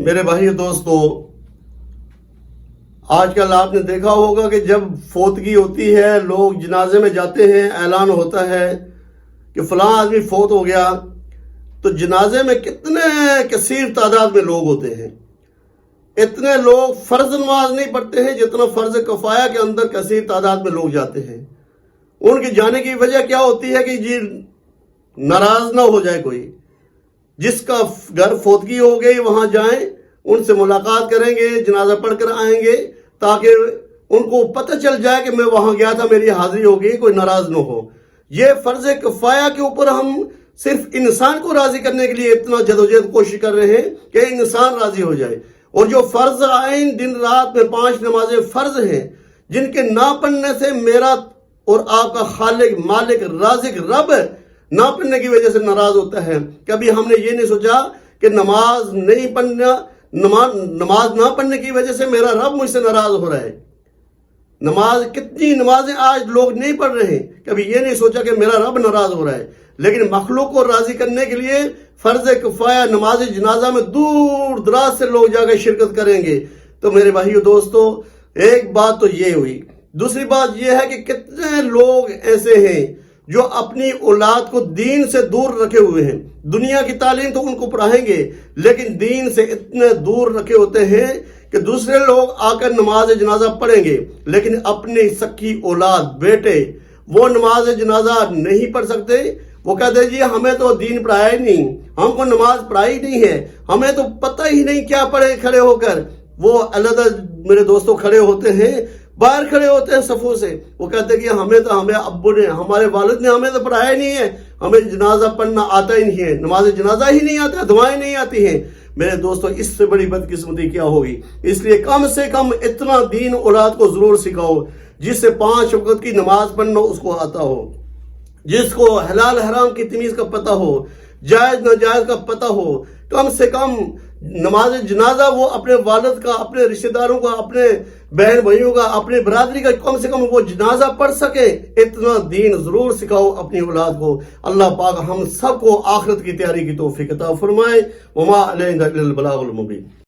میرے بھائی دوستو، آج کل آپ نے دیکھا ہوگا کہ جب فوتگی ہوتی ہے، لوگ جنازے میں جاتے ہیں، اعلان ہوتا ہے کہ فلاں آدمی فوت ہو گیا، تو جنازے میں کتنے کثیر تعداد میں لوگ ہوتے ہیں۔ اتنے لوگ فرض نماز نہیں پڑھتے ہیں جتنا فرض کفایہ کے اندر کثیر تعداد میں لوگ جاتے ہیں۔ ان کے جانے کی وجہ کیا ہوتی ہے کہ جی ناراض نہ ہو جائے کوئی، جس کا گھر فوتگی ہو گئی وہاں جائیں، ان سے ملاقات کریں گے، جنازہ پڑھ کر آئیں گے، تاکہ ان کو پتہ چل جائے کہ میں وہاں گیا تھا، میری حاضری ہو گئی، کوئی ناراض نہ ہو۔ یہ فرض کفایہ کے اوپر ہم صرف انسان کو راضی کرنے کے لیے اتنا جدوجہد کوشش کر رہے ہیں کہ انسان راضی ہو جائے، اور جو فرض عین دن رات میں 5 نمازیں فرض ہیں، جن کے نہ پڑھنے سے میرا اور آپ کا خالق، مالک، رازق، رب نہ پڑھنے کی وجہ سے ناراض ہوتا ہے۔ کبھی ہم نے یہ نہیں سوچا کہ نماز نہیں پڑھنا، نماز نہ پڑھنے کی وجہ سے میرا رب مجھ سے ناراض ہو رہا ہے۔ کتنی نمازیں آج لوگ نہیں پڑھ رہے ہیں، کبھی یہ نہیں سوچا کہ میرا رب ناراض ہو رہا ہے۔ لیکن مخلوق کو راضی کرنے کے لیے فرض کفایہ نماز جنازہ میں دور دراز سے لوگ جا کے شرکت کریں گے۔ تو میرے بھائیو دوستو، ایک بات تو یہ ہوئی۔ دوسری بات یہ ہے کہ کتنے لوگ ایسے ہیں جو اپنی اولاد کو دین سے دور رکھے ہوئے ہیں۔ دنیا کی تعلیم تو ان کو پڑھائیں گے، لیکن دین سے اتنے دور رکھے ہوتے ہیں کہ دوسرے لوگ آ کر نماز جنازہ پڑھیں گے، لیکن اپنی سکی اولاد، بیٹے، وہ نماز جنازہ نہیں پڑھ سکتے۔ وہ کہتے ہیں جی ہمیں تو دین پڑھایا ہی نہیں، ہم کو نماز پڑھائی نہیں ہے، ہمیں تو پتہ ہی نہیں کیا پڑھے۔ کھڑے ہو کر وہ علیحدہ میرے دوستوں کھڑے ہوتے ہیں، باہر کھڑے ہوتے ہیں صفوں سے، وہ کہتے ہیں کہ ہمیں ابو نے، ہمارے والد نے ہمیں تو پڑھایا نہیں ہے، ہمیں جنازہ پڑھنا آتا ہی نہیں ہے، نماز جنازہ ہی نہیں آتا، دعائیں نہیں آتی ہیں۔ میرے دوستو، اس سے بڑی بدقسمتی کیا ہوگی؟ اس لیے کم سے کم اتنا دین اولاد کو ضرور سکھاؤ جس سے 5 وقت کی نماز پڑھنا اس کو آتا ہو، جس کو حلال حرام کی تمیز کا پتہ ہو، جائز ناجائز کا پتہ ہو۔ کم سے کم نماز جنازہ وہ اپنے والد کا، اپنے رشتہ داروں کا، اپنے بہن بھائیوں کا، اپنے برادری کا کم سے کم وہ جنازہ پڑھ سکے، اتنا دین ضرور سکھاؤ اپنی اولاد کو۔ اللہ پاک ہم سب کو آخرت کی تیاری کی توفیق عطا فرمائے۔ وما علینا الا البلاغ المبین۔